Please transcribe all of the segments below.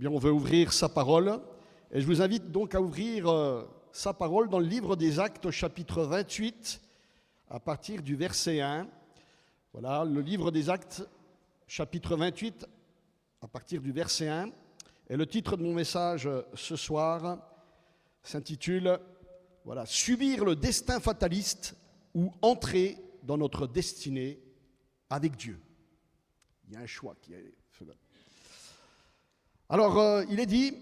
bien, on veut ouvrir sa parole. Et je vous invite donc à ouvrir sa parole dans le livre des Actes, au chapitre 28, à partir du verset 1. Voilà, le livre des Actes, chapitre 28, à partir du verset 1. Et le titre de mon message ce soir s'intitule voilà, « Subir le destin fataliste ou entrer dans notre destinée avec Dieu ». Il y a un choix qui est fait là. Alors, il est dit,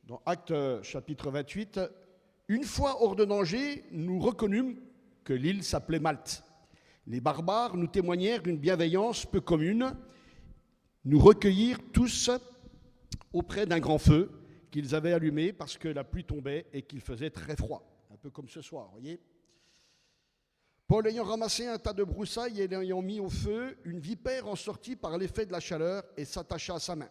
dans Actes chapitre 28, « Une fois hors de danger, nous reconnûmes que l'île s'appelait Malte. Les barbares nous témoignèrent d'une bienveillance peu commune, nous recueillirent tous auprès d'un grand feu qu'ils avaient allumé parce que la pluie tombait et qu'il faisait très froid. » Un peu comme ce soir, vous voyez. Paul ayant ramassé un tas de broussailles et l'ayant mis au feu, une vipère en sortit par l'effet de la chaleur et s'attacha à sa main.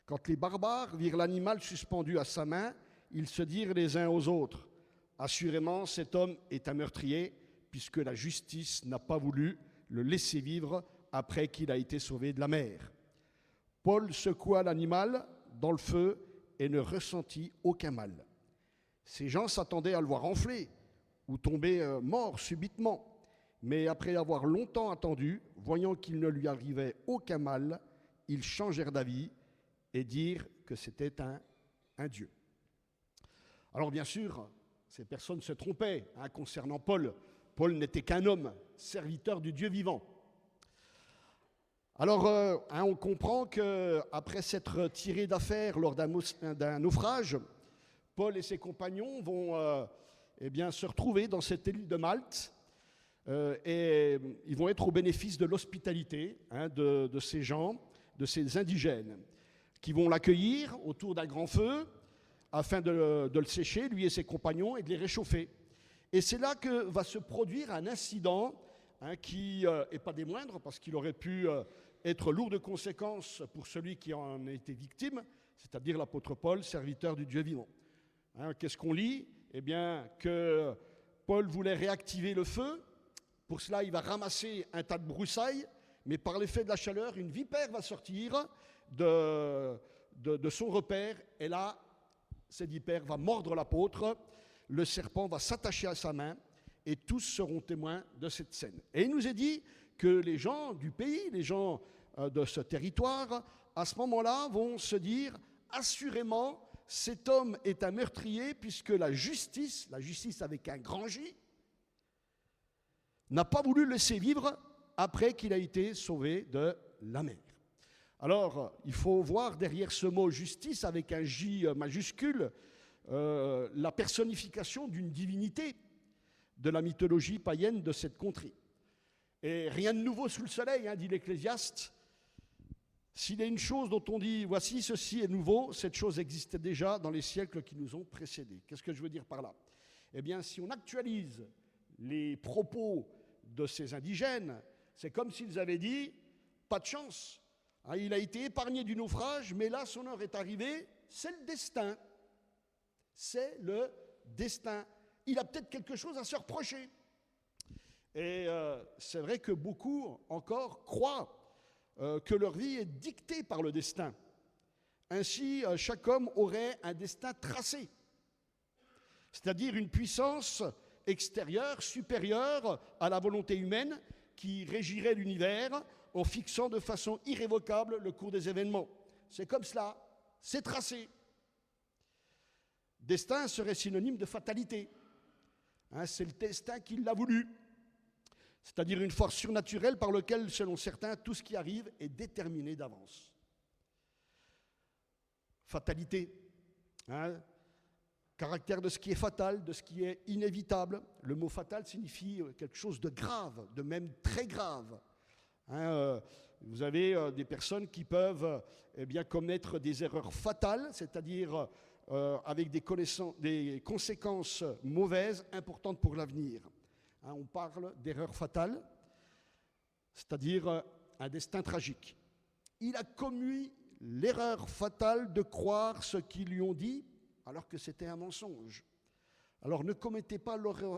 Quand les barbares virent l'animal suspendu à sa main, ils se dirent les uns aux autres, « Assurément, cet homme est un meurtrier, puisque la justice n'a pas voulu le laisser vivre après qu'il a été sauvé de la mer. » Paul secoua l'animal dans le feu et ne ressentit aucun mal. Ces gens s'attendaient à le voir enfler ou tomber mort subitement. Mais après avoir longtemps attendu, voyant qu'il ne lui arrivait aucun mal, ils changèrent d'avis et dirent que c'était un Dieu. Alors bien sûr, ces personnes se trompaient concernant Paul. Paul n'était qu'un homme, serviteur du Dieu vivant. Alors, on comprend qu'après s'être tiré d'affaire lors d'un naufrage, Paul et ses compagnons vont se retrouver dans cette île de Malte et ils vont être au bénéfice de l'hospitalité de ces gens, de ces indigènes, qui vont l'accueillir autour d'un grand feu afin de le sécher, lui et ses compagnons, et de les réchauffer. Et c'est là que va se produire un incident qui n'est pas des moindres, parce qu'il aurait pu être lourd de conséquences pour celui qui en a été victime, c'est-à-dire l'apôtre Paul, serviteur du Dieu vivant. Qu'est-ce qu'on lit ? Eh bien, que Paul voulait réactiver le feu. Pour cela, il va ramasser un tas de broussailles, mais par l'effet de la chaleur, une vipère va sortir de son repère, et là, cette vipère va mordre l'apôtre, le serpent va s'attacher à sa main, et tous seront témoins de cette scène. Et il nous est dit que les gens du pays, les gens de ce territoire, à ce moment-là, vont se dire, assurément, cet homme est un meurtrier, puisque la justice avec un grand J, n'a pas voulu le laisser vivre après qu'il a été sauvé de la mer. Alors, il faut voir derrière ce mot justice avec un J majuscule la personnification d'une divinité de la mythologie païenne de cette contrée. Et rien de nouveau sous le soleil, dit l'Ecclésiaste. S'il y a une chose dont on dit « voici, ceci est nouveau », cette chose existait déjà dans les siècles qui nous ont précédés. Qu'est-ce que je veux dire par là ? Eh bien, si on actualise les propos de ces indigènes, c'est comme s'ils avaient dit « pas de chance ». Il a été épargné du naufrage, mais là, son heure est arrivée, c'est le destin. C'est le destin. Il a peut-être quelque chose à se reprocher. Et c'est vrai que beaucoup encore croient que leur vie est dictée par le destin. Ainsi, chaque homme aurait un destin tracé, c'est-à-dire une puissance extérieure, supérieure à la volonté humaine, qui régirait l'univers en fixant de façon irrévocable le cours des événements. C'est comme cela, c'est tracé. Destin serait synonyme de fatalité. C'est le destin qui l'a voulu. C'est-à-dire une force surnaturelle par laquelle, selon certains, tout ce qui arrive est déterminé d'avance. Fatalité. Caractère de ce qui est fatal, de ce qui est inévitable. Le mot fatal signifie quelque chose de grave, de même très grave. Vous avez des personnes qui peuvent commettre des erreurs fatales, c'est-à-dire avec des conséquences mauvaises, importantes pour l'avenir. On parle d'erreur fatale, c'est-à-dire un destin tragique. Il a commis l'erreur fatale de croire ce qu'ils lui ont dit, alors que c'était un mensonge. Alors ne commettez pas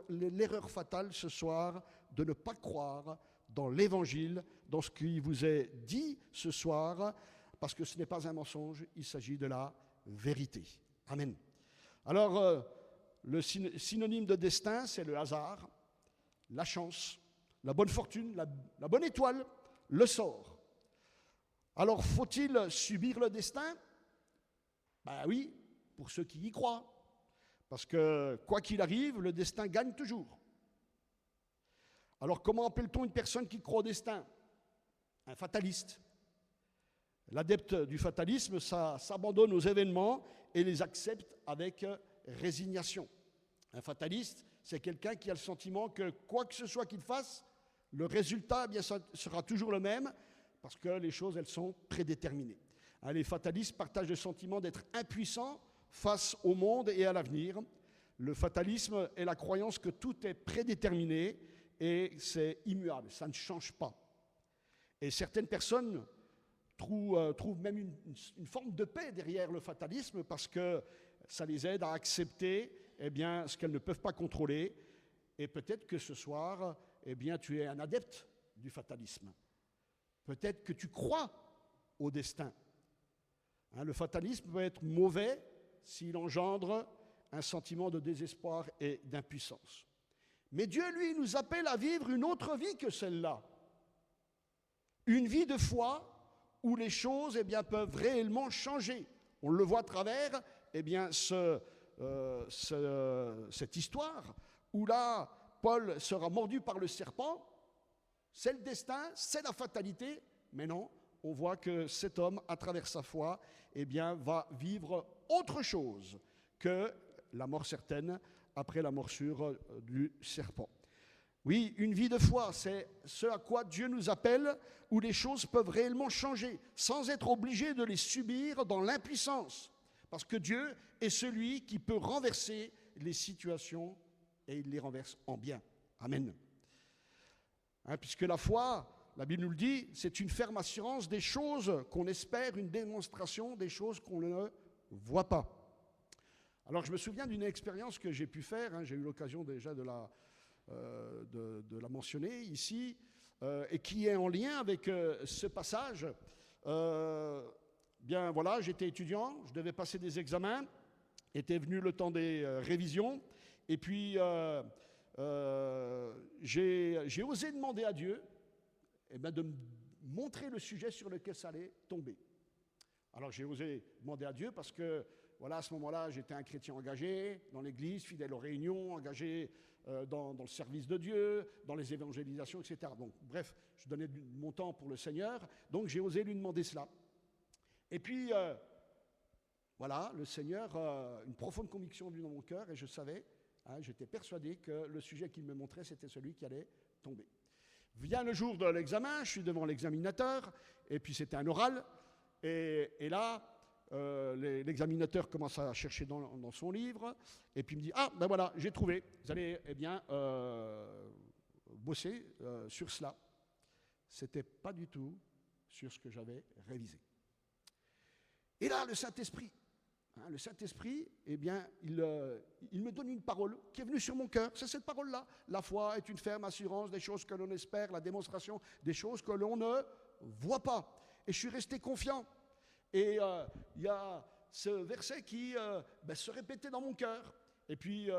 l'erreur fatale ce soir de ne pas croire dans l'Évangile, dans ce qui vous est dit ce soir, parce que ce n'est pas un mensonge, il s'agit de la vérité. Amen. Alors, le synonyme de destin, c'est le hasard, la chance, la bonne fortune, la bonne étoile, le sort. Alors, faut-il subir le destin? Ben oui, pour ceux qui y croient. Parce que, quoi qu'il arrive, le destin gagne toujours. Alors, comment appelle-t-on une personne qui croit au destin? Un fataliste. L'adepte du fatalisme, ça s'abandonne aux événements et les accepte avec résignation. Un fataliste, c'est quelqu'un qui a le sentiment que quoi que ce soit qu'il fasse, le résultat, eh bien, ça sera toujours le même, parce que les choses, elles sont prédéterminées. Les fatalistes partagent le sentiment d'être impuissants face au monde et à l'avenir. Le fatalisme est la croyance que tout est prédéterminé et c'est immuable, ça ne change pas. Et certaines personnes trouvent même une forme de paix derrière le fatalisme parce que ça les aide à accepter eh bien, ce qu'elles ne peuvent pas contrôler. Et peut-être que ce soir, eh bien, tu es un adepte du fatalisme. Peut-être que tu crois au destin. Le fatalisme peut être mauvais s'il engendre un sentiment de désespoir et d'impuissance. Mais Dieu, lui, nous appelle à vivre une autre vie que celle-là. Une vie de foi où les choses eh bien, peuvent réellement changer. On le voit à travers eh bien, cette histoire où là, Paul sera mordu par le serpent. C'est le destin, c'est la fatalité, mais non, on voit que cet homme, à travers sa foi, eh bien, va vivre autre chose que la mort certaine après la morsure du serpent. Oui, une vie de foi, c'est ce à quoi Dieu nous appelle, où les choses peuvent réellement changer, sans être obligé de les subir dans l'impuissance. Parce que Dieu est celui qui peut renverser les situations et il les renverse en bien. Amen. Puisque la foi, la Bible nous le dit, c'est une ferme assurance des choses qu'on espère, une démonstration des choses qu'on ne voit pas. Alors je me souviens d'une expérience que j'ai pu faire, j'ai eu l'occasion déjà de la mentionner ici, et qui est en lien avec ce passage. Bien voilà, j'étais étudiant, je devais passer des examens, était venu le temps des révisions, et puis j'ai osé demander à Dieu eh bien, de me montrer le sujet sur lequel ça allait tomber. Alors j'ai osé demander à Dieu parce que voilà, à ce moment-là, j'étais un chrétien engagé dans l'église, fidèle aux réunions, engagé dans le service de Dieu, dans les évangélisations, etc. Donc, bref, je donnais mon temps pour le Seigneur, donc j'ai osé lui demander cela. Et puis, voilà, le Seigneur, une profonde conviction venue dans mon cœur, et je savais, j'étais persuadé que le sujet qu'il me montrait, c'était celui qui allait tomber. Vient le jour de l'examen, je suis devant l'examinateur, et puis c'était un oral, et là, l'examinateur commence à chercher dans son livre et puis il me dit « Ah, ben voilà, j'ai trouvé. Vous allez eh bien, bosser sur cela. » Ce n'était pas du tout sur ce que j'avais révisé. Et là, le Saint-Esprit, eh bien, il me donne une parole qui est venue sur mon cœur. C'est cette parole-là. La foi est une ferme assurance des choses que l'on espère, la démonstration des choses que l'on ne voit pas. Et je suis resté confiant. Et il y a ce verset qui se répétait dans mon cœur. Et puis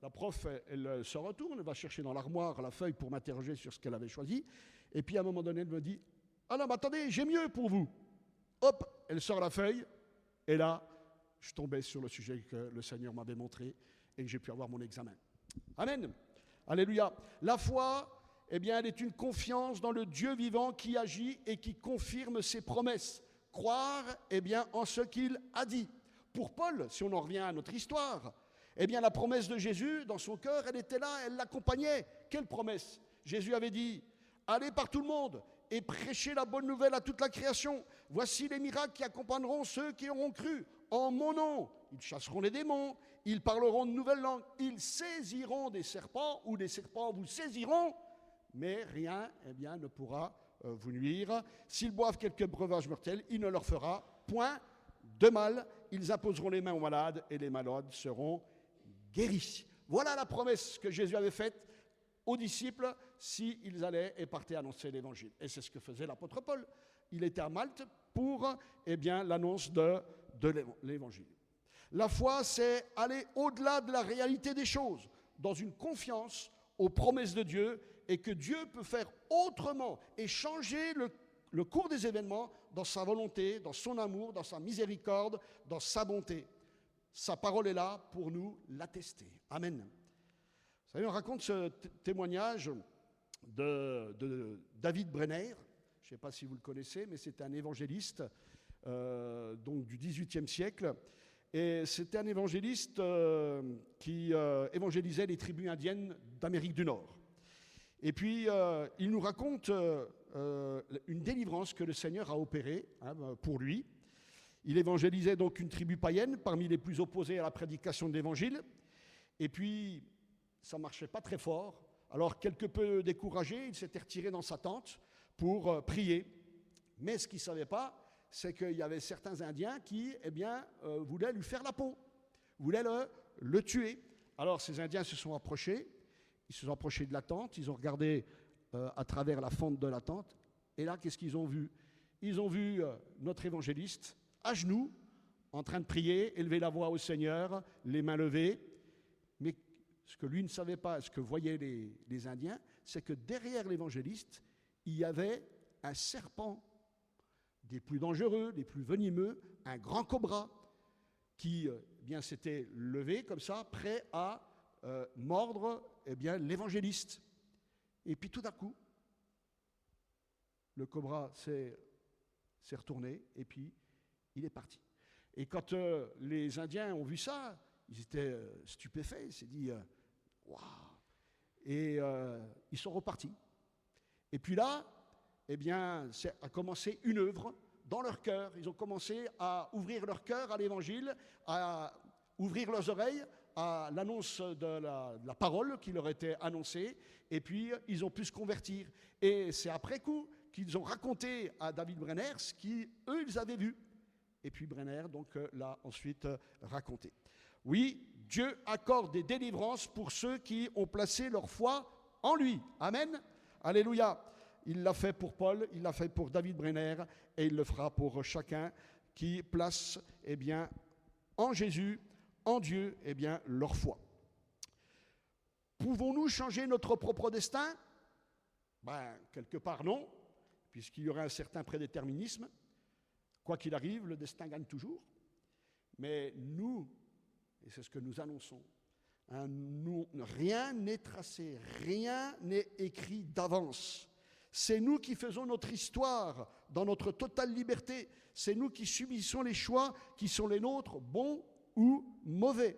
la prof, elle se retourne, elle va chercher dans l'armoire la feuille pour m'interroger sur ce qu'elle avait choisi. Et puis à un moment donné, elle me dit « Ah non, mais attendez, j'ai mieux pour vous !» Hop, elle sort la feuille. Et là, je tombais sur le sujet que le Seigneur m'avait montré et que j'ai pu avoir mon examen. Amen. Alléluia. La foi, eh bien, elle est une confiance dans le Dieu vivant qui agit et qui confirme ses promesses. Croire eh bien, en ce qu'il a dit. Pour Paul, si on en revient à notre histoire, eh bien, la promesse de Jésus, dans son cœur, elle était là, elle l'accompagnait. Quelle promesse? Jésus avait dit « Allez par tout le monde et prêchez la bonne nouvelle à toute la création. Voici les miracles qui accompagneront ceux qui auront cru. En mon nom, ils chasseront les démons, ils parleront de nouvelles langues, ils saisiront des serpents ou des serpents vous saisiront, mais rien eh bien, ne pourra vous nuire. S'ils boivent quelques breuvages mortels, il ne leur fera point de mal. Ils imposeront les mains aux malades et les malades seront guéris. » Voilà la promesse que Jésus avait faite aux disciples s'ils allaient et partaient annoncer l'évangile. Et c'est ce que faisait l'apôtre Paul. Il était à Malte pour l'annonce de l'Évangile. La foi, c'est aller au-delà de la réalité des choses, dans une confiance aux promesses de Dieu, et que Dieu peut faire autrement et changer le cours des événements dans sa volonté, dans son amour, dans sa miséricorde, dans sa bonté. Sa parole est là pour nous l'attester. Amen. Vous savez, on raconte ce témoignage de David Brenner. Je ne sais pas si vous le connaissez, mais c'est un évangéliste donc du XVIIIe siècle. Et c'était un évangéliste qui évangélisait les tribus indiennes d'Amérique du Nord. Et puis, il nous raconte une délivrance que le Seigneur a opérée pour lui. Il évangélisait donc une tribu païenne parmi les plus opposées à la prédication de l'Évangile. Et puis, ça ne marchait pas très fort. Alors, quelque peu découragé, il s'était retiré dans sa tente pour prier. Mais ce qu'il ne savait pas, c'est qu'il y avait certains Indiens qui voulaient lui faire la peau, voulaient le tuer. Alors, ces Indiens se sont approchés. Ils se sont approchés de la tente, ils ont regardé à travers la fente de la tente, et là, qu'est-ce qu'ils ont vu? Ils ont vu notre évangéliste à genoux, en train de prier, élever la voix au Seigneur, les mains levées. Mais ce que lui ne savait pas, ce que voyaient les Indiens, c'est que derrière l'évangéliste, il y avait un serpent, des plus dangereux, des plus venimeux, un grand cobra, qui s'était levé comme ça, prêt à mordre l'évangéliste. Et puis tout d'un coup, le cobra s'est retourné et puis il est parti. Et quand les Indiens ont vu ça, ils étaient stupéfaits, ils s'est dit waouh. Et ils sont repartis. Et puis là, a commencé une œuvre dans leur cœur. Ils ont commencé à ouvrir leur cœur à l'évangile, à ouvrir leurs oreilles à l'annonce de la parole qui leur était annoncée, et puis ils ont pu se convertir. Et c'est après coup qu'ils ont raconté à David Brenner ce qu'eux, ils avaient vu. Et puis Brenner, donc, l'a ensuite raconté. Oui, Dieu accorde des délivrances pour ceux qui ont placé leur foi en lui. Amen. Alléluia. Il l'a fait pour Paul, il l'a fait pour David Brenner, et il le fera pour chacun qui place en Jésus, en Dieu, leur foi. Pouvons-nous changer notre propre destin? Quelque part non, puisqu'il y aurait un certain prédéterminisme. Quoi qu'il arrive, le destin gagne toujours. Mais nous, et c'est ce que nous annonçons, rien n'est tracé, rien n'est écrit d'avance. C'est nous qui faisons notre histoire dans notre totale liberté. C'est nous qui subissons les choix qui sont les nôtres, bons ou mauvais.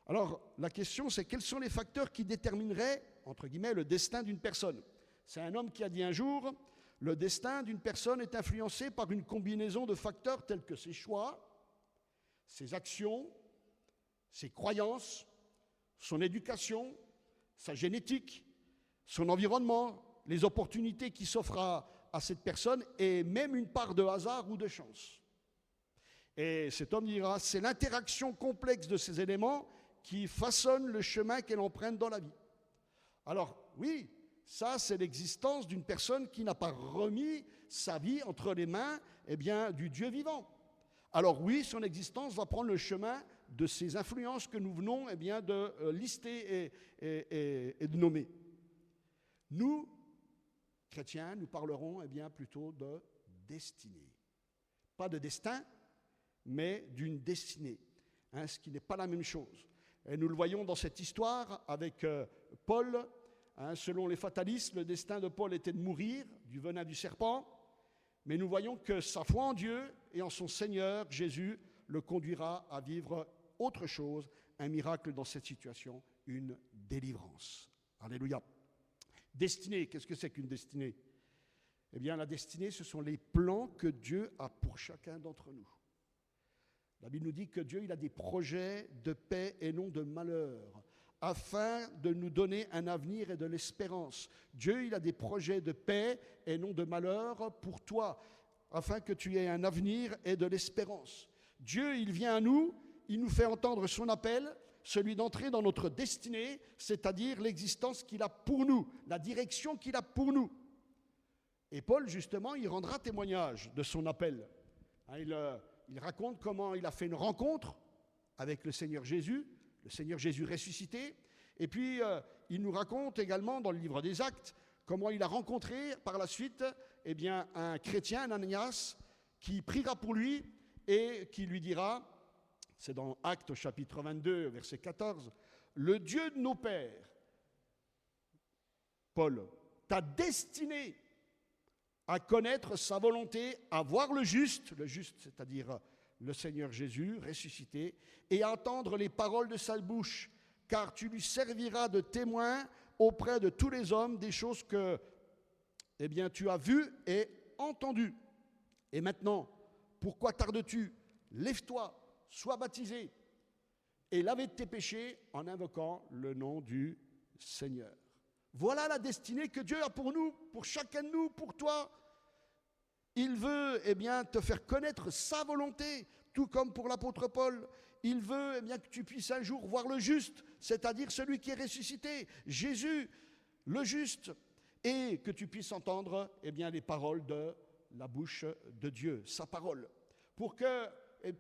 Alors, la question, c'est quels sont les facteurs qui détermineraient, entre guillemets, le destin d'une personne? C'est un homme qui a dit un jour, le destin d'une personne est influencé par une combinaison de facteurs tels que ses choix, ses actions, ses croyances, son éducation, sa génétique, son environnement, les opportunités qui s'offrent à cette personne et même une part de hasard ou de chance. Et cet homme dira, c'est l'interaction complexe de ces éléments qui façonne le chemin qu'elle emprunte dans la vie. Alors oui, ça c'est l'existence d'une personne qui n'a pas remis sa vie entre les mains du Dieu vivant. Alors oui, son existence va prendre le chemin de ces influences que nous venons de lister et de nommer. Nous, chrétiens, nous parlerons plutôt de destinée. Pas de destin, mais d'une destinée, ce qui n'est pas la même chose. Et nous le voyons dans cette histoire avec Paul. Selon les fatalistes, le destin de Paul était de mourir du venin du serpent, mais nous voyons que sa foi en Dieu et en son Seigneur, Jésus, le conduira à vivre autre chose, un miracle dans cette situation, une délivrance. Alléluia. Destinée, qu'est-ce que c'est qu'une destinée? La destinée, ce sont les plans que Dieu a pour chacun d'entre nous. La Bible nous dit que Dieu, il a des projets de paix et non de malheur, afin de nous donner un avenir et de l'espérance. Dieu, il a des projets de paix et non de malheur pour toi, afin que tu aies un avenir et de l'espérance. Dieu, il vient à nous, il nous fait entendre son appel, celui d'entrer dans notre destinée, c'est-à-dire l'existence qu'il a pour nous, la direction qu'il a pour nous. Et Paul, justement, il rendra témoignage de son appel. Hein, il raconte comment il a fait une rencontre avec le Seigneur Jésus ressuscité. Et puis, il nous raconte également dans le livre des Actes comment il a rencontré par la suite un chrétien, Ananias, qui priera pour lui et qui lui dira, c'est dans Actes chapitre 22, verset 14, « Le Dieu de nos pères, Paul, t'a destiné à connaître sa volonté, à voir le juste, c'est-à-dire le Seigneur Jésus ressuscité, et à entendre les paroles de sa bouche, car tu lui serviras de témoin auprès de tous les hommes des choses que tu as vues et entendues. Et maintenant, pourquoi tardes-tu? Lève-toi, sois baptisé, et lave tes péchés en invoquant le nom du Seigneur. » Voilà la destinée que Dieu a pour nous, pour chacun de nous, pour toi. Il veut te faire connaître sa volonté, tout comme pour l'apôtre Paul. Il veut que tu puisses un jour voir le juste, c'est-à-dire celui qui est ressuscité, Jésus, le juste, et que tu puisses entendre les paroles de la bouche de Dieu, sa parole, pour que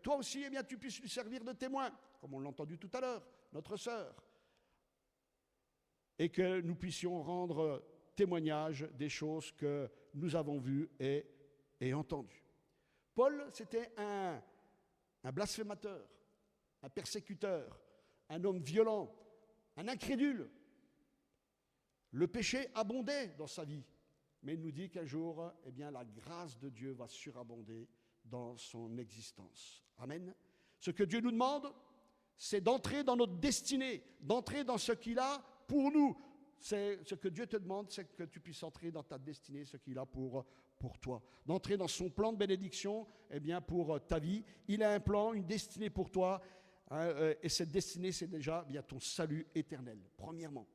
toi aussi tu puisses lui servir de témoin, comme on l'a entendu tout à l'heure, notre sœur, et que nous puissions rendre témoignage des choses que nous avons vues et entendues. Paul, c'était un blasphémateur, un persécuteur, un homme violent, un incrédule. Le péché abondait dans sa vie, mais il nous dit qu'un jour, la grâce de Dieu va surabonder dans son existence. Amen. Ce que Dieu nous demande, c'est d'entrer dans notre destinée, d'entrer dans ce qu'il a pour nous. C'est ce que Dieu te demande, c'est que tu puisses entrer dans ta destinée, ce qu'il a pour toi. D'entrer dans son plan de bénédiction pour ta vie. Il a un plan, une destinée pour toi. Et cette destinée, c'est déjà ton salut éternel, premièrement.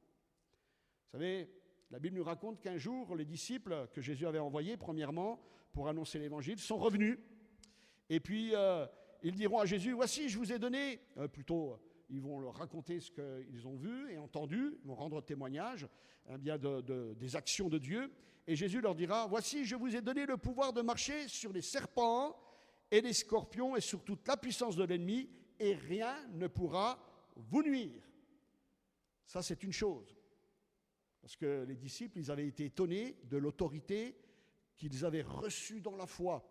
Vous savez, la Bible nous raconte qu'un jour, les disciples que Jésus avait envoyés, premièrement, pour annoncer l'évangile, sont revenus. Et puis, ils diront à Jésus, « Voici, je vous ai donné... » ils vont leur raconter ce qu'ils ont vu et entendu, ils vont rendre témoignage des actions de Dieu. Et Jésus leur dira, « Voici, je vous ai donné le pouvoir de marcher sur les serpents et les scorpions et sur toute la puissance de l'ennemi, et rien ne pourra vous nuire. » Ça, c'est une chose. Parce que les disciples, ils avaient été étonnés de l'autorité qu'ils avaient reçue dans la foi.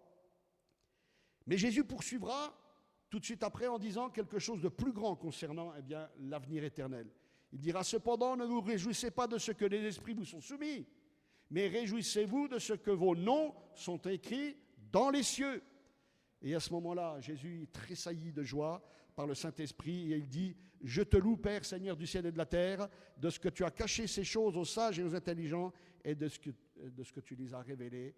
Mais Jésus poursuivra tout de suite après en disant quelque chose de plus grand concernant l'avenir éternel. Il dira, « Cependant, ne vous réjouissez pas de ce que les esprits vous sont soumis, mais réjouissez-vous de ce que vos noms sont écrits dans les cieux. » Et à ce moment-là, Jésus tressaillit de joie par le Saint-Esprit et il dit, « Je te loue, Père, Seigneur du ciel et de la terre, de ce que tu as caché ces choses aux sages et aux intelligents et de ce que tu les as révélées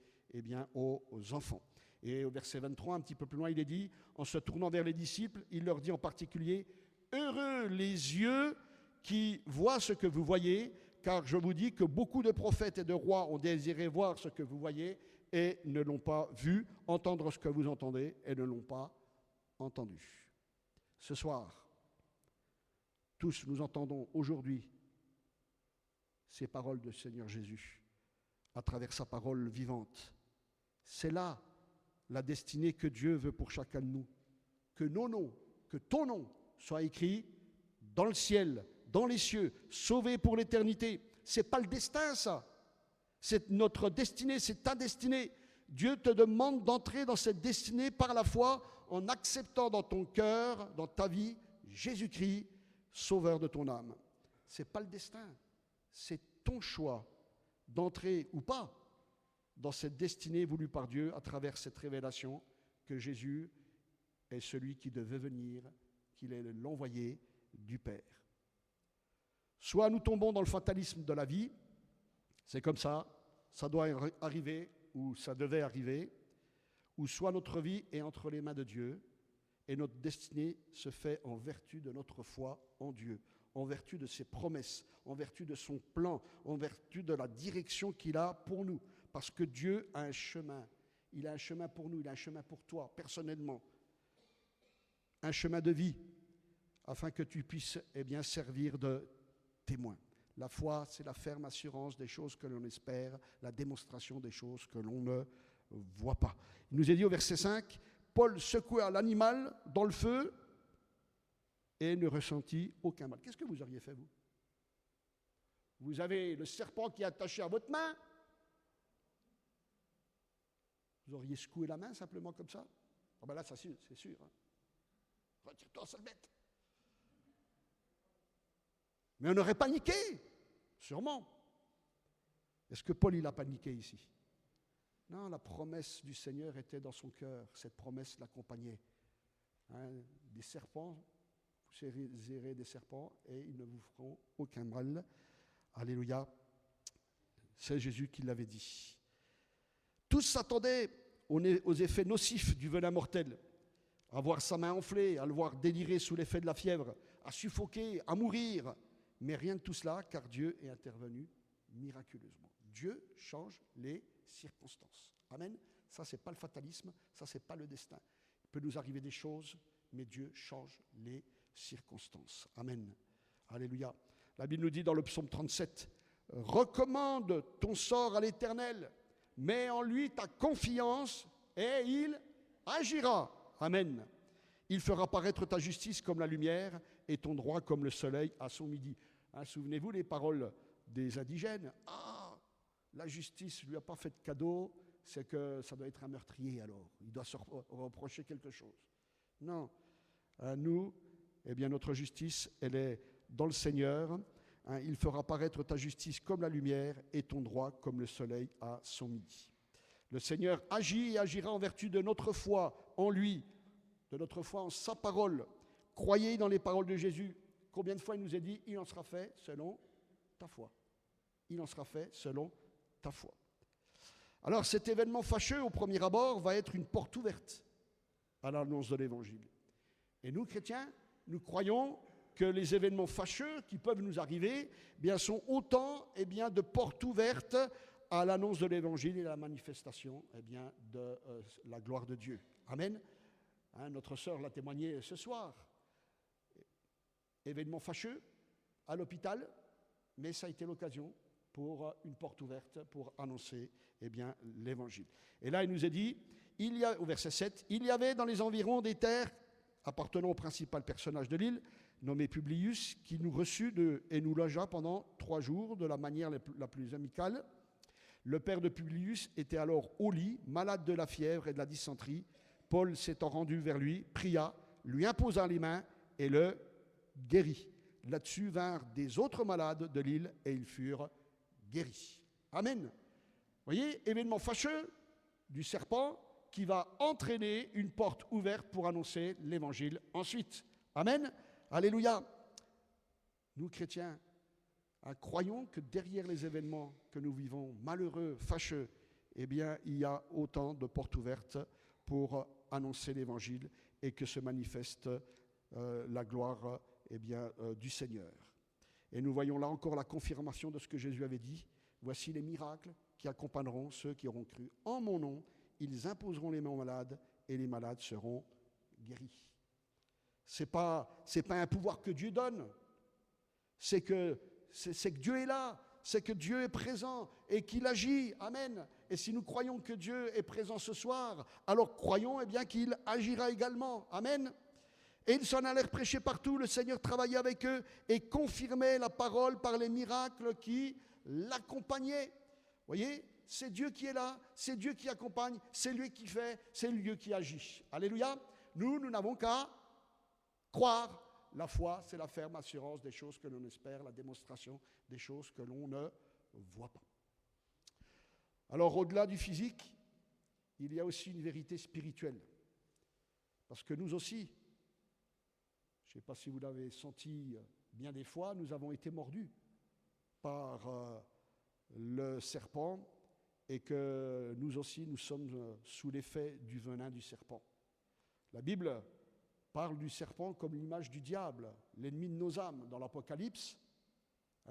aux enfants. » Et au verset 23, un petit peu plus loin, il est dit, en se tournant vers les disciples, il leur dit en particulier, « Heureux les yeux qui voient ce que vous voyez, car je vous dis que beaucoup de prophètes et de rois ont désiré voir ce que vous voyez et ne l'ont pas vu, entendre ce que vous entendez et ne l'ont pas entendu. » Ce soir, tous nous entendons aujourd'hui ces paroles du Seigneur Jésus à travers sa parole vivante. C'est là la destinée que Dieu veut pour chacun de nous. Que nos noms, que ton nom soit écrit dans le ciel, dans les cieux, sauvé pour l'éternité. Ce n'est pas le destin, ça. C'est notre destinée, c'est ta destinée. Dieu te demande d'entrer dans cette destinée par la foi en acceptant dans ton cœur, dans ta vie, Jésus-Christ, sauveur de ton âme. Ce n'est pas le destin, c'est ton choix d'entrer ou pas dans cette destinée voulue par Dieu à travers cette révélation que Jésus est celui qui devait venir, qu'il est l'envoyé du Père. Soit nous tombons dans le fatalisme de la vie, c'est comme ça doit arriver ou ça devait arriver, ou soit notre vie est entre les mains de Dieu et notre destinée se fait en vertu de notre foi en Dieu, en vertu de ses promesses, en vertu de son plan, en vertu de la direction qu'il a pour nous. Parce que Dieu a un chemin. Il a un chemin pour nous, il a un chemin pour toi, personnellement. Un chemin de vie, afin que tu puisses servir de témoin. La foi, c'est la ferme assurance des choses que l'on espère, la démonstration des choses que l'on ne voit pas. Il nous est dit au verset 5, Paul secoua l'animal dans le feu et ne ressentit aucun mal. Qu'est-ce que vous auriez fait, vous? Vous avez le serpent qui est attaché à votre main. Vous auriez secoué la main simplement comme ça? Ah ben là, ça c'est sûr. Hein. Retire-toi, sale bête. Mais on aurait paniqué, sûrement. Est-ce que Paul, il a paniqué ici? Non, la promesse du Seigneur était dans son cœur. Cette promesse l'accompagnait. Hein, des serpents, vous saisirez des serpents et ils ne vous feront aucun mal. Alléluia. C'est Jésus qui l'avait dit. Tous s'attendaient aux effets nocifs du venin mortel, à voir sa main enflée, à le voir délirer sous l'effet de la fièvre, à suffoquer, à mourir. Mais rien de tout cela, car Dieu est intervenu miraculeusement. Dieu change les circonstances. Amen. Ça, ce n'est pas le fatalisme, ça, ce n'est pas le destin. Il peut nous arriver des choses, mais Dieu change les circonstances. Amen. Alléluia. La Bible nous dit dans le psaume 37, « Recommande ton sort à l'Éternel, mets en lui ta confiance et il agira. » Amen. Il fera paraître ta justice comme la lumière et ton droit comme le soleil à son midi. Hein, souvenez-vous les paroles des indigènes. Ah, la justice ne lui a pas fait de cadeau, c'est que ça doit être un meurtrier alors. Il doit se reprocher quelque chose. Non. Nous, eh bien, notre justice, elle est dans le Seigneur. Hein, il fera paraître ta justice comme la lumière et ton droit comme le soleil à son midi. Le Seigneur agit et agira en vertu de notre foi en lui, de notre foi en sa parole. Croyez dans les paroles de Jésus. Combien de fois il nous a dit, il en sera fait selon ta foi. Il en sera fait selon ta foi. Alors cet événement fâcheux au premier abord va être une porte ouverte à l'annonce de l'Évangile. Et nous, chrétiens, nous croyons que les événements fâcheux qui peuvent nous arriver sont autant de portes ouvertes à l'annonce de l'Évangile et à la manifestation de la gloire de Dieu. Amen. Hein, notre sœur l'a témoigné ce soir. Événement fâcheux à l'hôpital, mais ça a été l'occasion pour une porte ouverte pour annoncer l'Évangile. Et là, il nous est dit, au verset 7, « Il y avait dans les environs des terres appartenant au principal personnage de l'île, nommé Publius, qui nous reçut et nous logea pendant 3 jours de la manière la plus amicale. Le père de Publius était alors au lit, malade de la fièvre et de la dysenterie. Paul s'étant rendu vers lui, pria, lui imposa les mains et le guérit. Là-dessus vinrent des autres malades de l'île et ils furent guéris. » Amen. Vous voyez, événement fâcheux du serpent qui va entraîner une porte ouverte pour annoncer l'Évangile ensuite. Amen. Alléluia. Nous, chrétiens, croyons que derrière les événements que nous vivons, malheureux, fâcheux, il y a autant de portes ouvertes pour annoncer l'Évangile et que se manifeste la gloire du Seigneur. Et nous voyons là encore la confirmation de ce que Jésus avait dit. Voici les miracles qui accompagneront ceux qui auront cru. En mon nom, ils imposeront les mains aux malades et les malades seront guéris. C'est pas un pouvoir que Dieu donne. C'est que Dieu est là. C'est que Dieu est présent et qu'il agit. Amen. Et si nous croyons que Dieu est présent ce soir, alors croyons qu'il agira également. Amen. Et ils s'en allèrent prêcher partout. Le Seigneur travaillait avec eux et confirmait la parole par les miracles qui l'accompagnaient. Vous voyez, c'est Dieu qui est là, c'est Dieu qui accompagne, c'est lui qui fait, c'est Dieu qui agit. Alléluia. Nous n'avons qu'à croire. La foi, c'est la ferme assurance des choses que l'on espère, la démonstration des choses que l'on ne voit pas. Alors, au-delà du physique, il y a aussi une vérité spirituelle. Parce que nous aussi, je ne sais pas si vous l'avez senti bien des fois, nous avons été mordus par le serpent et que nous aussi, nous sommes sous l'effet du venin du serpent. La Bible parle du serpent comme l'image du diable, l'ennemi de nos âmes. Dans l'Apocalypse,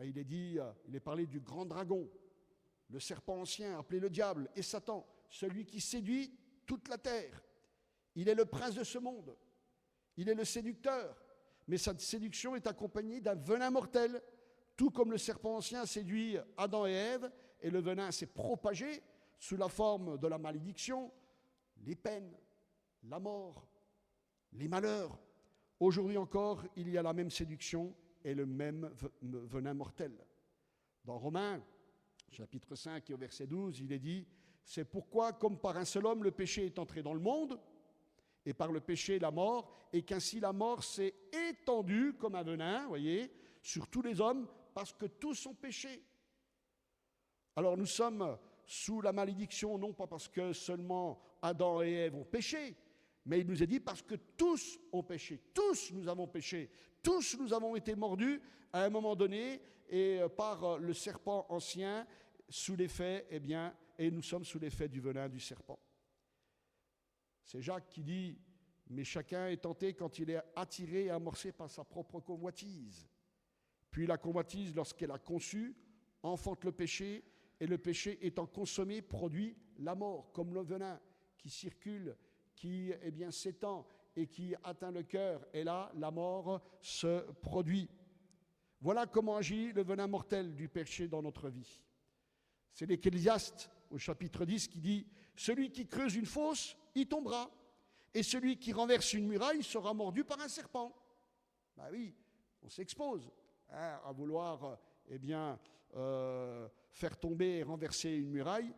il est parlé du grand dragon, le serpent ancien, appelé le diable, et Satan, celui qui séduit toute la terre. Il est le prince de ce monde, il est le séducteur, mais sa séduction est accompagnée d'un venin mortel Tout comme le serpent ancien a séduit Adam et Ève, et le venin s'est propagé sous la forme de la malédiction, les peines, la mort, les malheurs. Aujourd'hui encore, il y a la même séduction et le même venin mortel. Dans Romains, chapitre 5 et au verset 12, il est dit « C'est pourquoi, comme par un seul homme, le péché est entré dans le monde, et par le péché la mort, et qu'ainsi la mort s'est étendue comme un venin, voyez, sur tous les hommes, parce que tous ont péché. » Alors nous sommes sous la malédiction, non pas parce que seulement Adam et Ève ont péché, mais il nous est dit parce que tous ont péché, tous nous avons péché, tous nous avons été mordus à un moment donné et par le serpent ancien, sous l'effet, et nous sommes sous l'effet du venin du serpent. C'est Jacques qui dit « Mais chacun est tenté quand il est attiré et amorcé par sa propre convoitise. Puis la convoitise, lorsqu'elle a conçu, enfante le péché, et le péché étant consommé produit la mort, comme le venin qui circule, qui s'étend et qui atteint le cœur. Et là, la mort se produit. Voilà comment agit le venin mortel du péché dans notre vie. C'est l'Ecclésiaste, au chapitre 10, qui dit « Celui qui creuse une fosse, y tombera. Et celui qui renverse une muraille sera mordu par un serpent. » Ben oui, on s'expose à vouloir faire tomber et renverser une muraille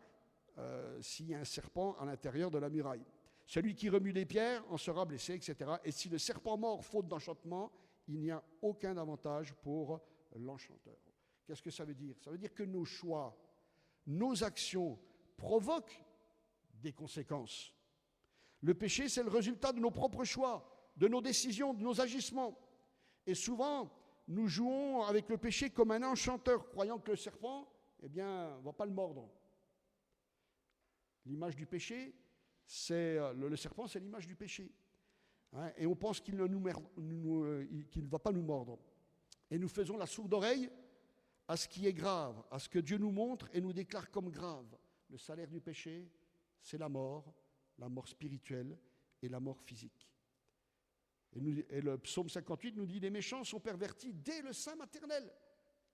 s'il y a un serpent à l'intérieur de la muraille. Celui qui remue les pierres en sera blessé, etc. Et si le serpent mord faute d'enchantement, il n'y a aucun avantage pour l'enchanteur. Qu'est-ce que ça veut dire? Ça veut dire que nos choix, nos actions provoquent des conséquences. Le péché, c'est le résultat de nos propres choix, de nos décisions, de nos agissements. Et souvent, nous jouons avec le péché comme un enchanteur, croyant que le serpent, ne va pas le mordre. L'image du péché, le serpent, c'est l'image du péché. Hein, et on pense qu'il ne va pas nous mordre. Et nous faisons la sourde oreille à ce qui est grave, à ce que Dieu nous montre et nous déclare comme grave. Le salaire du péché, c'est la mort spirituelle et la mort physique. Et le psaume 58 nous dit « Les méchants sont pervertis dès le sein maternel.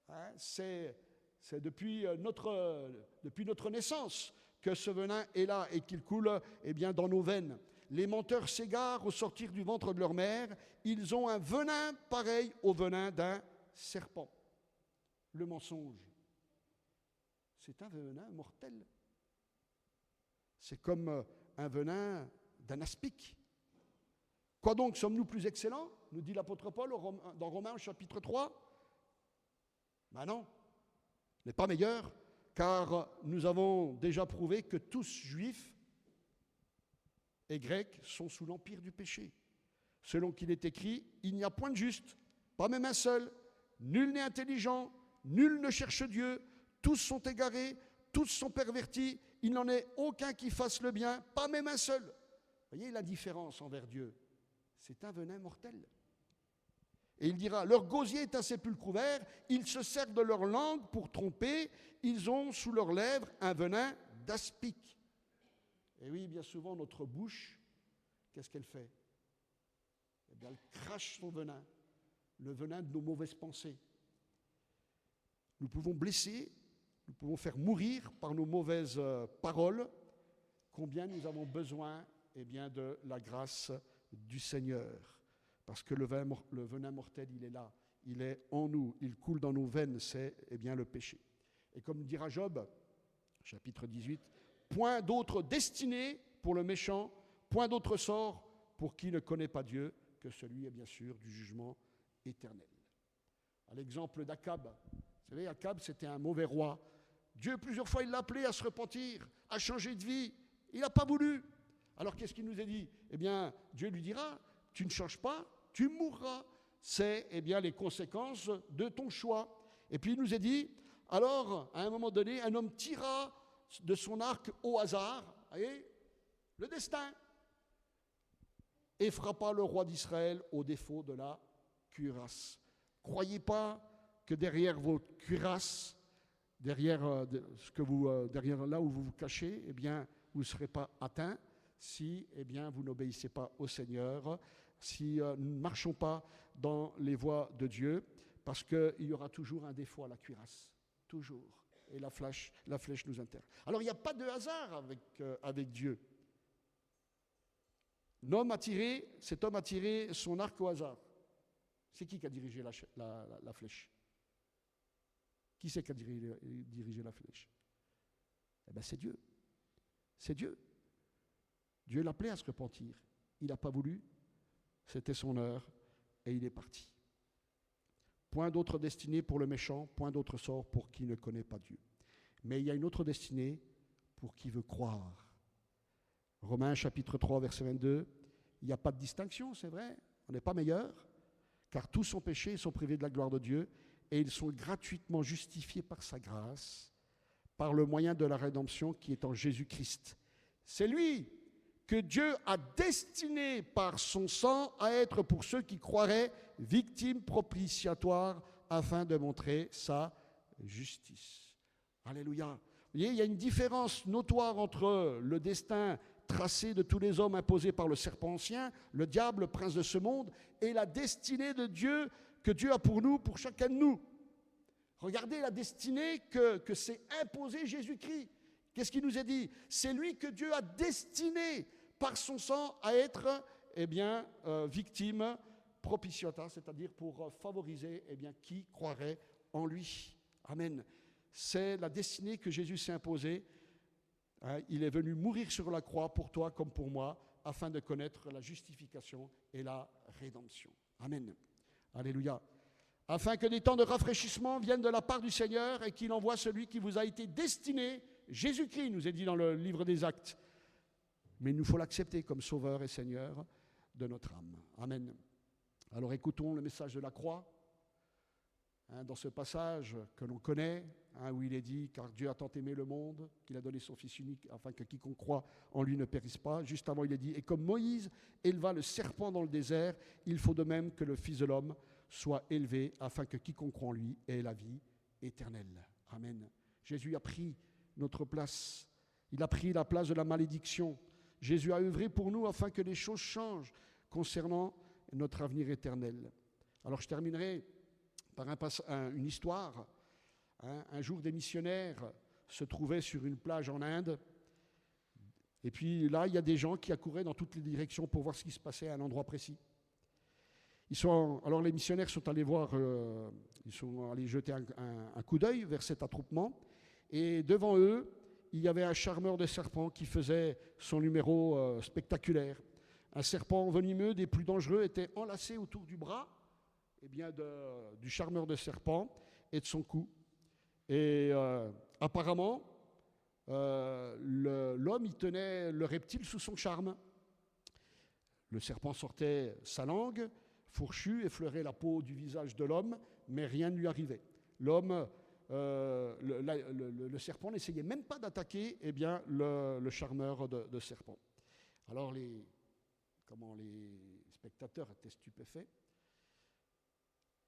Hein, » c'est depuis notre naissance que ce venin est là et qu'il coule dans nos veines. Les menteurs s'égarent au sortir du ventre de leur mère. Ils ont un venin pareil au venin d'un serpent. Le mensonge, c'est un venin mortel. C'est comme un venin d'un aspic. Quoi donc, sommes-nous plus excellents, nous dit l'apôtre Paul dans Romains chapitre 3 ? Ben non, on n'est pas meilleurs, car nous avons déjà prouvé que tous juifs et grecs sont sous l'empire du péché. Selon qu'il est écrit, il n'y a point de juste, pas même un seul, nul n'est intelligent, nul ne cherche Dieu, tous sont égarés, tous sont pervertis, il n'en est aucun qui fasse le bien, pas même un seul. Vous voyez la différence envers Dieu? C'est un venin mortel. Et il dira, leur gosier est un sépulcre ouvert, ils se servent de leur langue pour tromper, ils ont sous leurs lèvres un venin d'aspic. Et oui, bien souvent, notre bouche, qu'est-ce qu'elle fait? Eh bien, elle crache son venin, le venin de nos mauvaises pensées. Nous pouvons blesser, nous pouvons faire mourir par nos mauvaises paroles, combien nous avons besoin de la grâce du Seigneur. Parce que le venin mortel, il est là, il est en nous, il coule dans nos veines, c'est le péché. Et comme dira Job, chapitre 18, point d'autre destinée pour le méchant, point d'autre sort pour qui ne connaît pas Dieu que celui, bien sûr, du jugement éternel. À l'exemple d'Akab, vous savez, Akab, c'était un mauvais roi. Dieu, plusieurs fois, il l'a appelé à se repentir, à changer de vie. Il n'a pas voulu. Alors, qu'est-ce qu'il nous a dit? Dieu lui dira, tu ne changes pas, tu mourras. C'est les conséquences de ton choix. Et puis, il nous a dit, alors, à un moment donné, un homme tira de son arc au hasard, voyez, le destin, et frappa le roi d'Israël au défaut de la cuirasse. Croyez pas que derrière votre cuirasse, derrière là où vous vous cachez, vous ne serez pas atteint si vous n'obéissez pas au Seigneur, si nous ne marchons pas dans les voies de Dieu, parce qu'il y aura toujours un défaut à la cuirasse. Toujours. Et la flèche nous intéresse. Alors il n'y a pas de hasard avec Dieu. Cet homme a tiré son arc au hasard. C'est qui a dirigé la flèche? Qui c'est qui a dirigé la flèche? Eh bien c'est Dieu. C'est Dieu. Dieu l'appelait à se repentir. Il n'a pas voulu. C'était son heure et il est parti. Point d'autre destinée pour le méchant, point d'autre sort pour qui ne connaît pas Dieu. Mais il y a une autre destinée pour qui veut croire. Romains chapitre 3, verset 22, il n'y a pas de distinction, c'est vrai, on n'est pas meilleur, car tous sont péchés et sont privés de la gloire de Dieu, et ils sont gratuitement justifiés par sa grâce, par le moyen de la rédemption qui est en Jésus-Christ. C'est lui que Dieu a destiné par son sang à être pour ceux qui croiraient victime propitiatoire afin de montrer sa justice. Alléluia. Vous voyez, il y a une différence notoire entre le destin tracé de tous les hommes imposé par le serpent ancien, le diable, le prince de ce monde, et la destinée de Dieu que Dieu a pour nous, pour chacun de nous. Regardez la destinée que s'est imposée Jésus-Christ. Qu'est-ce qu'il nous a dit? C'est lui que Dieu a destiné par son sang à être victime propitiatoire, c'est-à-dire pour favoriser qui croirait en lui. Amen. C'est la destinée que Jésus s'est imposée. Il est venu mourir sur la croix pour toi comme pour moi, afin de connaître la justification et la rédemption. Amen. Alléluia. Afin que des temps de rafraîchissement viennent de la part du Seigneur et qu'il envoie celui qui vous a été destiné, Jésus-Christ, nous est dit dans le livre des Actes. Mais il nous faut l'accepter comme Sauveur et Seigneur de notre âme. Amen. Alors écoutons le message de la croix. Dans ce passage que l'on connaît, où il est dit « Car Dieu a tant aimé le monde qu'il a donné son Fils unique afin que quiconque croit en lui ne périsse pas. » Juste avant, il est dit « Et comme Moïse éleva le serpent dans le désert, il faut de même que le Fils de l'homme soit élevé afin que quiconque croit en lui ait la vie éternelle. » Amen. Jésus a pris notre place. Il a pris la place de la malédiction. Jésus a œuvré pour nous afin que les choses changent concernant notre avenir éternel. Alors je terminerai par une histoire. Un jour, des missionnaires se trouvaient sur une plage en Inde. Et puis là, il y a des gens qui accouraient dans toutes les directions pour voir ce qui se passait à un endroit précis. Alors les missionnaires sont allés voir, ils sont allés jeter un coup d'œil vers cet attroupement. Et devant eux, il y avait un charmeur de serpents qui faisait son numéro spectaculaire. Un serpent venimeux des plus dangereux était enlacé autour du bras du charmeur de serpents et de son cou. Et apparemment, l'homme, il tenait le reptile sous son charme. Le serpent sortait sa langue, fourchue, effleurait la peau du visage de l'homme, mais rien ne lui arrivait. L'homme, le serpent n'essayait même pas d'attaquer le charmeur de serpent. Alors les spectateurs étaient stupéfaits.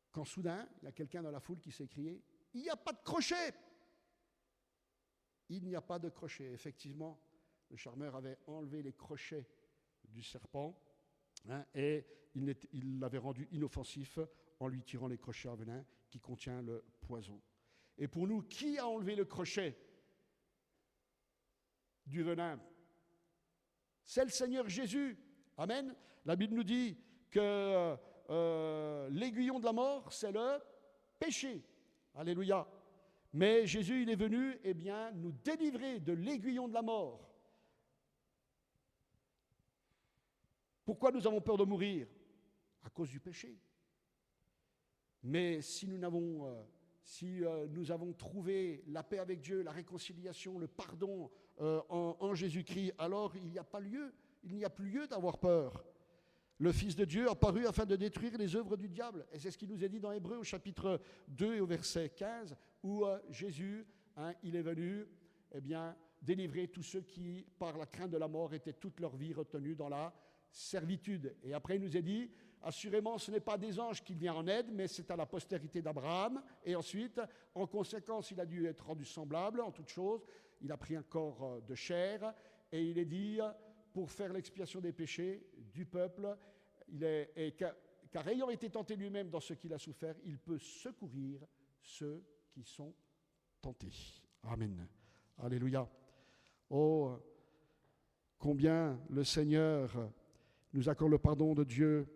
Quand soudain, il y a quelqu'un dans la foule qui s'est crié « Il n'y a pas de crochet !» Il n'y a pas de crochet. Effectivement, le charmeur avait enlevé les crochets du serpent et il l'avait rendu inoffensif en lui tirant les crochets à venin qui contient le poison. Et pour nous, qui a enlevé le crochet du venin? C'est le Seigneur Jésus. Amen. La Bible nous dit que l'aiguillon de la mort, c'est le péché. Alléluia. Mais Jésus, il est venu nous délivrer de l'aiguillon de la mort. Pourquoi nous avons peur de mourir? À cause du péché. Mais si nous avons trouvé la paix avec Dieu, la réconciliation, le pardon en Jésus-Christ, alors il n'y a plus lieu d'avoir peur. Le Fils de Dieu apparut afin de détruire les œuvres du diable. Et c'est ce qui nous est dit dans Hébreux au chapitre 2 et au verset 15, où Jésus, il est venu délivrer tous ceux qui, par la crainte de la mort, étaient toute leur vie retenus dans la servitude. Et après, il nous est dit, assurément, ce n'est pas des anges qu'il vient en aide, mais c'est à la postérité d'Abraham. Et ensuite, en conséquence, il a dû être rendu semblable en toutes choses. Il a pris un corps de chair et il est dit... pour faire l'expiation des péchés du peuple, car ayant été tenté lui-même dans ce qu'il a souffert, il peut secourir ceux qui sont tentés. Amen. Alléluia. Oh, combien le Seigneur nous accorde le pardon de Dieu,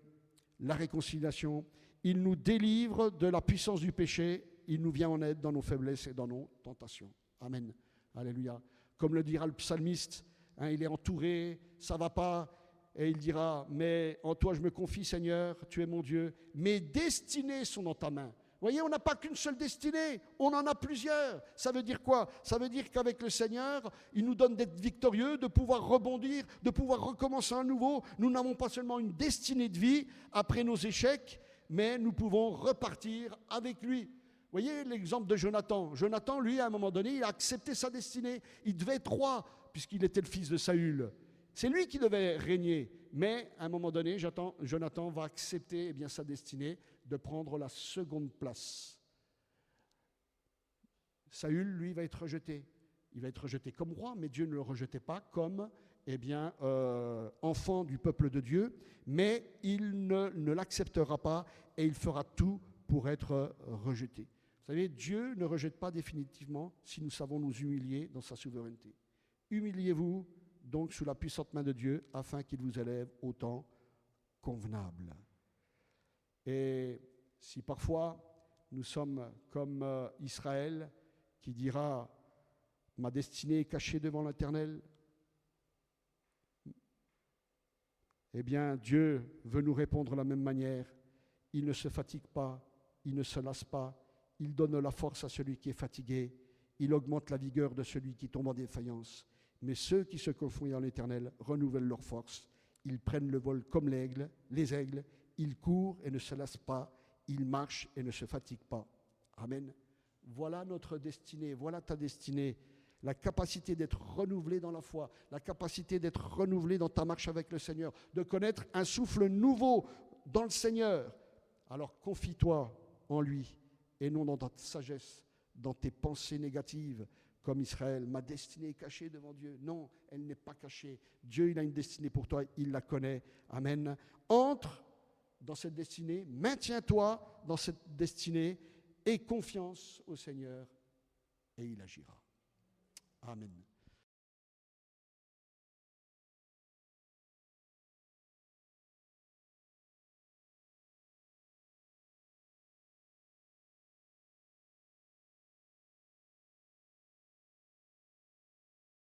la réconciliation. Il nous délivre de la puissance du péché. Il nous vient en aide dans nos faiblesses et dans nos tentations. Amen. Alléluia. Comme le dira le psalmiste, il est entouré, ça ne va pas, et il dira, mais en toi je me confie Seigneur, tu es mon Dieu, mes destinées sont dans ta main. Vous voyez, on n'a pas qu'une seule destinée, on en a plusieurs. Ça veut dire quoi? Ça veut dire qu'avec le Seigneur, il nous donne d'être victorieux, de pouvoir rebondir, de pouvoir recommencer à nouveau. Nous n'avons pas seulement une destinée de vie après nos échecs, mais nous pouvons repartir avec lui. Vous voyez l'exemple de Jonathan. Jonathan, lui, à un moment donné, il a accepté sa destinée. Il devait être roi, puisqu'il était le fils de Saül. C'est lui qui devait régner. Mais à un moment donné, Jonathan va accepter sa destinée de prendre la seconde place. Saül, lui, va être rejeté. Il va être rejeté comme roi, mais Dieu ne le rejetait pas comme enfant du peuple de Dieu. Mais il ne l'acceptera pas et il fera tout pour être rejeté. Vous savez, Dieu ne rejette pas définitivement si nous savons nous humilier dans sa souveraineté. Humiliez-vous donc sous la puissante main de Dieu afin qu'il vous élève au temps convenable. Et si parfois nous sommes comme Israël qui dira « Ma destinée est cachée devant l'Éternel », eh bien Dieu veut nous répondre de la même manière. Il ne se fatigue pas, il ne se lasse pas, il donne la force à celui qui est fatigué, il augmente la vigueur de celui qui tombe en défaillance. Mais ceux qui se confient en l'Éternel renouvellent leur force. Ils prennent le vol comme les aigles, ils courent et ne se lassent pas, ils marchent et ne se fatiguent pas. Amen. Voilà notre destinée, voilà ta destinée. La capacité d'être renouvelé dans la foi, la capacité d'être renouvelé dans ta marche avec le Seigneur, de connaître un souffle nouveau dans le Seigneur. Alors confie-toi en lui et non dans ta sagesse, dans tes pensées négatives, comme Israël. Ma destinée est cachée devant Dieu. Non, elle n'est pas cachée. Dieu, il a une destinée pour toi, il la connaît. Amen. Entre dans cette destinée, maintiens-toi dans cette destinée et confiance au Seigneur et il agira. Amen.